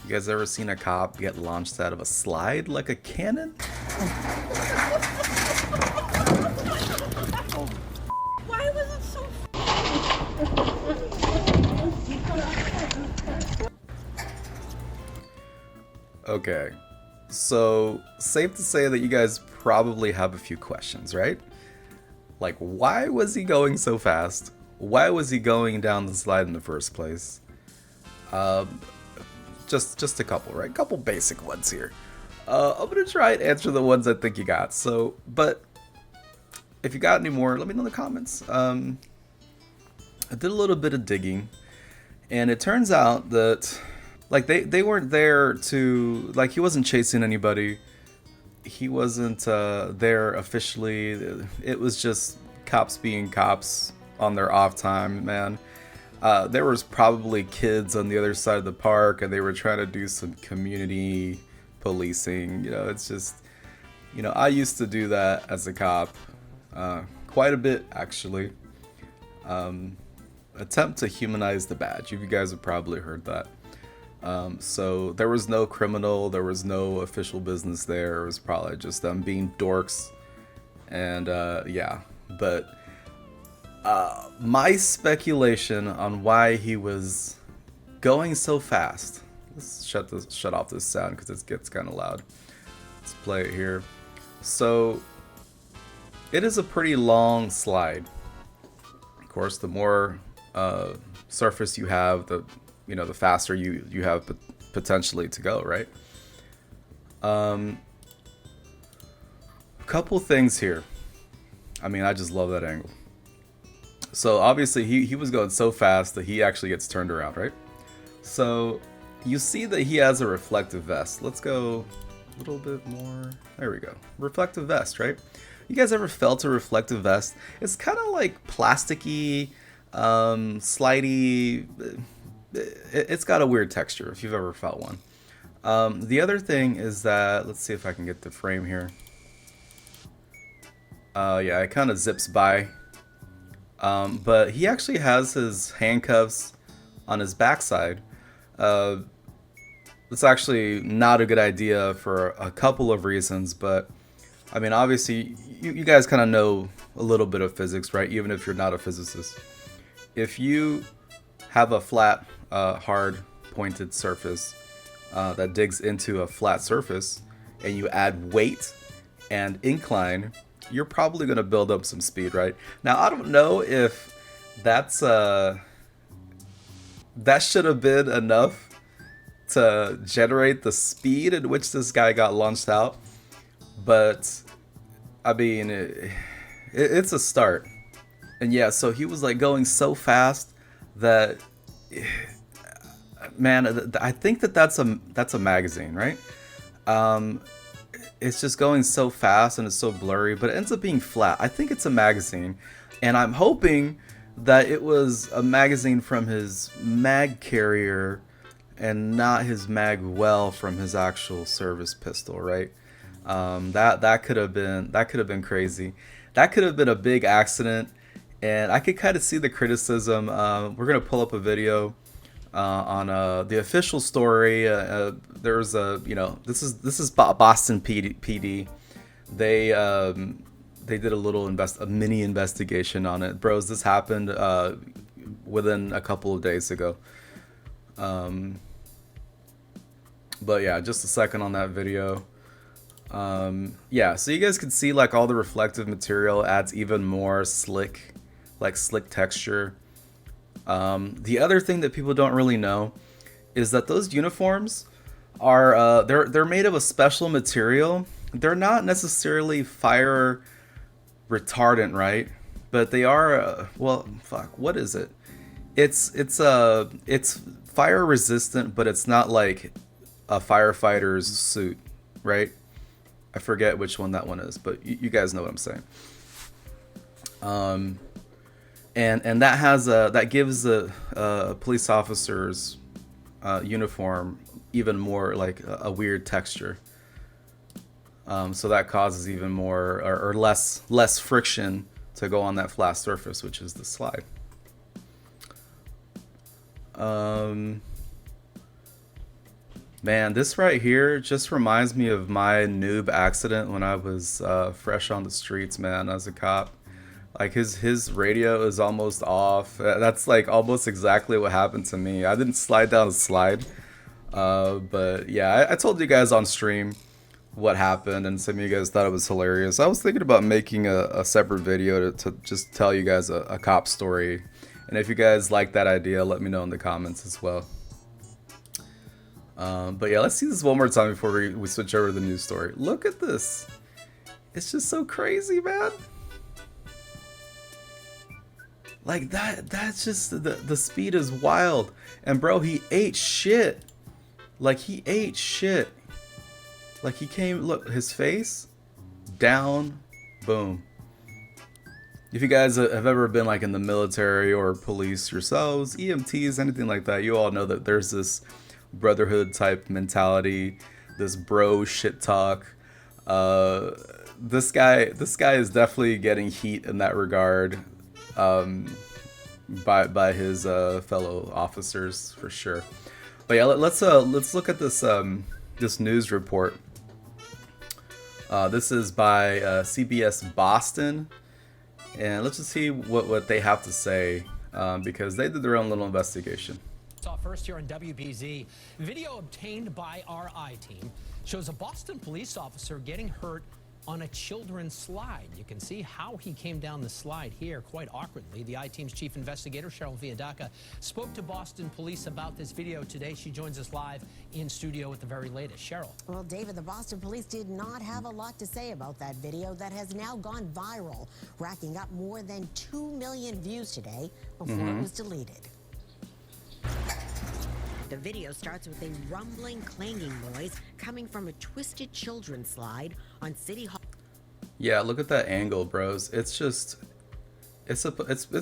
You guys ever seen a cop get launched out of a slide like a cannon? Why was it so Okay, so safe to say that you guys probably have a few questions, right? Like, why was he going so fast? Why was he going down the slide in the first place? Just a couple, right? Couple basic ones here. I'm gonna try and answer the ones I think you got. So, but if you got any more, let me know in the comments. I did a little bit of digging, and it turns out that like they weren't there to, like, he wasn't chasing anybody. He wasn't there officially. It was just cops being cops on their off time, man. There was probably kids on the other side of the park, and they were trying to do some community policing. You know, it's just, you know, I used to do that as a cop, quite a bit actually. Attempt to humanize the badge. You guys have probably heard that. So there was no criminal, there was no official business there. It was probably just them being dorks, and yeah. But my speculation on why he was going so fast. Let's shut off this sound because it gets kind of loud. Let's play it here. So it is a pretty long slide. Of course, the more surface you have, the faster you have potentially to go, right? A couple things here. I mean, I just love that angle. So obviously he was going so fast that he actually gets turned around, right? So you see that he has a reflective vest. Let's go a little bit more. There we go. Reflective vest, right? You guys ever felt a reflective vest? It's kind of like plasticky, slidey. It's got a weird texture if you've ever felt one. The other thing is that, let's see if I can get the frame here. Yeah, it kind of zips by. But he actually has his handcuffs on his backside. It's actually not a good idea for a couple of reasons, but I mean, obviously, you guys kind of know a little bit of physics, right? Even if you're not a physicist. If you have a flat, hard, pointed surface that digs into a flat surface, and you add weight and incline, you're probably going to build up some speed, right? Now, I don't know if that's that should have been enough to generate the speed at which this guy got launched out, but I mean, it's a start. And yeah, so he was like going so fast that, man, I think that's a magazine, right? It's just going so fast and it's so blurry, but it ends up being flat. I think it's a magazine, and I'm hoping that it was a magazine from his mag carrier and not his mag well from his actual service pistol, right? That could have been crazy. That could have been a big accident, and I could kind of see the criticism. We're gonna pull up a video on the official story. There's a, this is Boston PD. They did a little a mini investigation on it. Bros, this happened within a couple of days ago. But yeah, just a second on that video. Yeah, so you guys can see like all the reflective material adds even more slick texture. The other thing that people don't really know is that those uniforms are they're made of a special material. They're not necessarily fire retardant, right? But they are well, fuck, what is it? It's fire resistant, but it's not like a firefighter's suit, right? I forget which one that one is, but you guys know what I'm saying. And that has that gives the police officer's uniform even more like a weird texture. So that causes even more or less friction to go on that flat surface, which is the slide. Man, this right here just reminds me of my noob accident when I was fresh on the streets, man, as a cop. Like his radio is almost off. That's like almost exactly what happened to me. I didn't slide down a slide, but yeah, I told you guys on stream what happened, and some of you guys thought it was hilarious. I was thinking about making a separate video to just tell you guys a cop story, and if you guys like that idea, let me know in the comments as well. But yeah, let's see this one more time before we switch over to the news story. Look at this. It's just so crazy, man. Like that's just, the speed is wild. And bro, he ate shit. Like he ate shit. Like he came, look, his face, down, boom. If you guys have ever been like in the military or police yourselves, EMTs, anything like that, you all know that there's this brotherhood type mentality, this bro shit talk. This guy is definitely getting heat in that regard, by his fellow officers for sure. But yeah, let's look at this this news report. This is by CBS Boston, and let's just see what they have to say, because they did their own little investigation. Saw first here on WBZ. Video obtained by our I-team shows a Boston police officer getting hurt on a children's slide. You can see how he came down the slide here quite awkwardly. The I-team's chief investigator, Cheryl Viadaca, spoke to Boston police about this video today. She joins us live in studio with the very latest. Cheryl. Well, David, the Boston police did not have a lot to say about that video that has now gone viral, racking up more than 2 million views today before it was deleted. The video starts with a rumbling, clanging noise coming from a twisted children's slide on City Hall. Yeah, look at that angle, bros. It's just, it's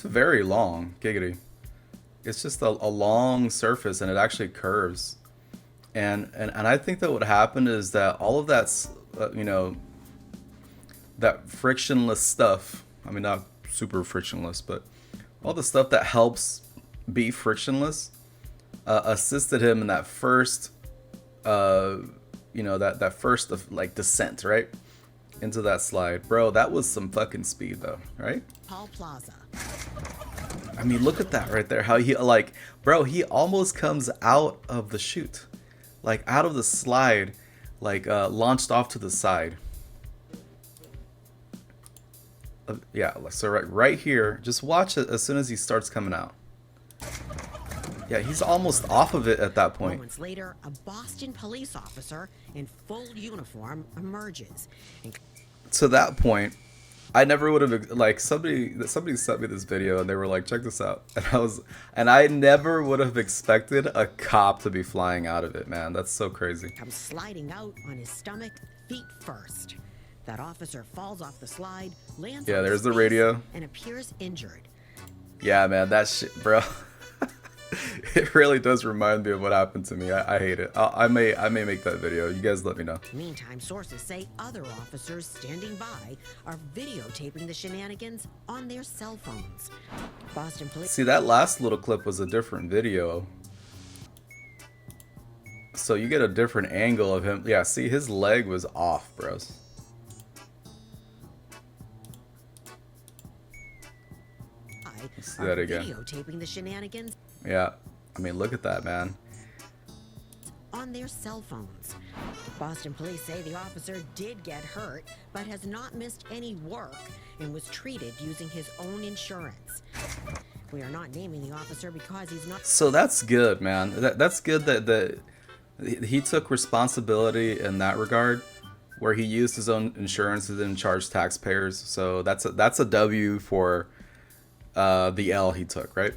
very long, giggity. It's just a long surface, and it actually curves. And I think that what happened is that all of that's, you know, that frictionless stuff. I mean, not super frictionless, but all the stuff that helps be frictionless assisted him in that first, you know, that first like descent, right, into that slide. Bro, that was some fucking speed though, right? Hall Plaza. I mean, look at that right there. How he, like, bro, he almost comes out of the chute, like out of the slide, like launched off to the side. Yeah, so right here, just watch it as soon as he starts coming out. Yeah, he's almost off of it at that point. Moments later, a Boston police officer in full uniform emerges. To that point, I never would have, like, somebody sent me this video and they were like, check this out. And I never would have expected a cop to be flying out of it, man. That's so crazy. Comes sliding out on his stomach, feet first. That officer falls off the slide, lands on there's his the face, radio. and appears injured. Yeah, man, that shit, bro. It really does remind me of what happened to me. I hate it. I may make that video. You guys let me know. Meantime, sources say other officers standing by are videotaping the shenanigans on their cell phones. Boston police. See, that last little clip was a different video. So you get a different angle of him. Yeah, see, his leg was off, bros. Let's see that again. Videotaping the shenanigans. Yeah, I mean, look at that, man. On their cell phones. Boston police say the officer did get hurt, but has not missed any work and was treated using his own insurance. We are not naming the officer because he's not. So that's good, man. That's good that he took responsibility in that regard, where he used his own insurance and didn't charge taxpayers. So that's a W for the L he took, right?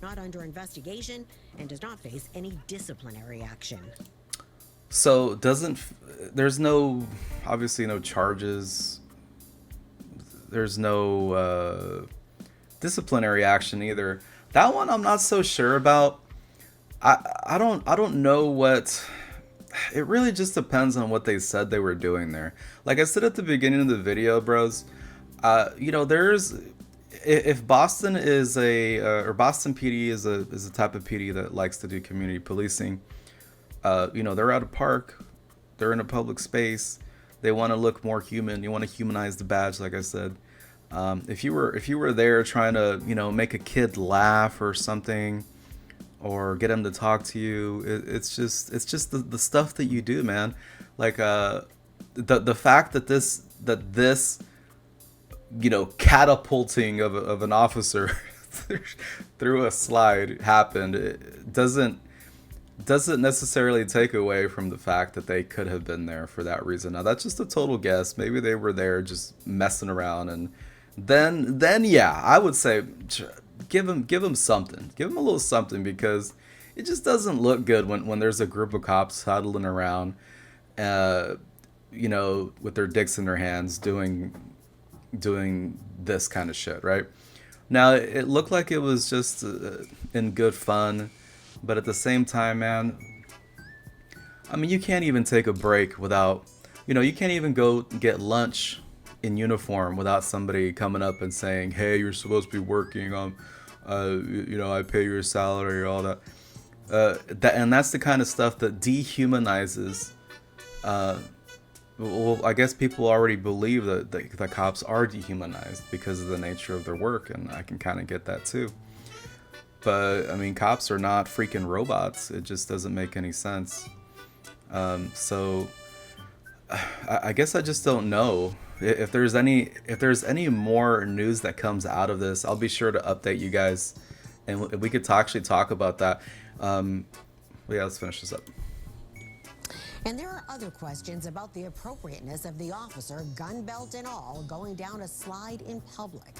Not under investigation and does not face any disciplinary action. So there's no, obviously no charges. There's no disciplinary action either. That one I'm not so sure about. I don't know what. It really just depends on what they said they were doing there. Like I said at the beginning of the video, bros. You know, if Boston is or Boston PD is a type of PD that likes to do community policing, you know, they're at a park, they're in a public space, they want to look more human. You want to humanize the badge, like I said. If you were there trying to, you know, make a kid laugh or something, or get him to talk to you, it's just the stuff that you do, man. Like the fact that this you know, catapulting of an officer through a slide happened, it doesn't necessarily take away from the fact that they could have been there for that reason. Now that's just a total guess. Maybe they were there just messing around, and then yeah, I would say give them something. Give them a little something, because it just doesn't look good when there's a group of cops huddling around, you know, with their dicks in their hands doing this kind of shit, right? Now, it looked like it was just in good fun, but at the same time, man, I mean, you can't even take a break without, you know, you can't even go get lunch in uniform without somebody coming up and saying, hey, you're supposed to be working on, you know, I pay your salary, all that. And that's the kind of stuff that dehumanizes, well, I guess people already believe that the cops are dehumanized because of the nature of their work, and I can kind of get that too. But, I mean, cops are not freaking robots. It just doesn't make any sense. So, I guess I just don't know. If there's any more news that comes out of this, I'll be sure to update you guys, and we could actually talk about that. Yeah, let's finish this up. And there are other questions about the appropriateness of the officer, gun belt and all, going down a slide in public.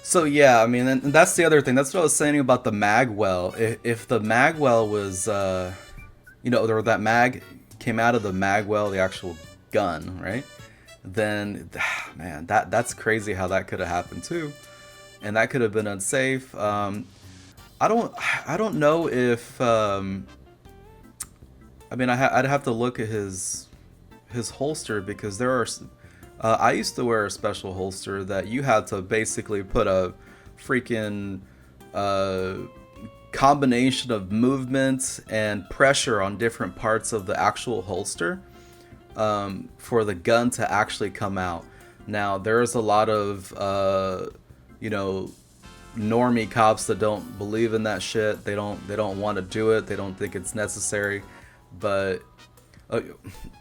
So yeah, I mean, and that's the other thing. That's what I was saying about the mag well. If the mag well was, you know, or that mag came out of the mag well, the actual gun, right? Then, man, that's crazy how that could have happened too, and that could have been unsafe. I don't know if. I mean, I'd have to look at his holster, because there are. I used to wear a special holster that you had to basically put a freaking combination of movement and pressure on different parts of the actual holster for the gun to actually come out. Now, there's a lot of you know, normie cops that don't believe in that shit. They don't want to do it. They don't think it's necessary. But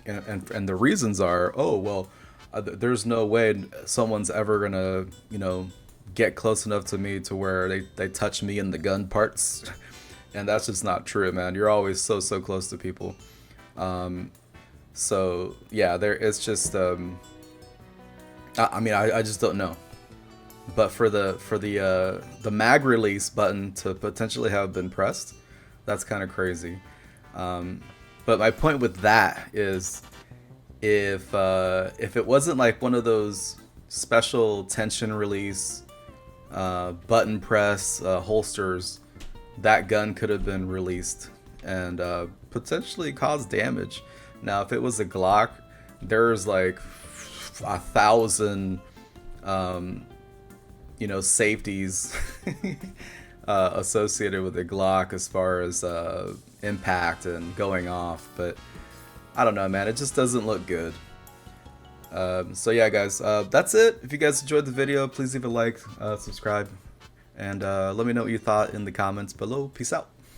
and the reasons are, oh well, there's no way someone's ever gonna, you know, get close enough to me to where they touch me in the gun parts, and that's just not true, man. You're always so close to people. So yeah, it's just I mean, I just don't know. But for the mag release button to potentially have been pressed, that's kind of crazy. But my point with that is, if it wasn't like one of those special tension release button press holsters, that gun could have been released and potentially caused damage. Now, if it was a Glock, there's like 1,000 you know, safeties associated with a Glock as far as impact and going off, but I don't know, man, it just doesn't look good. So yeah, guys, that's it. If you guys enjoyed the video, please leave a like, subscribe, and let me know what you thought in the comments below. Peace out.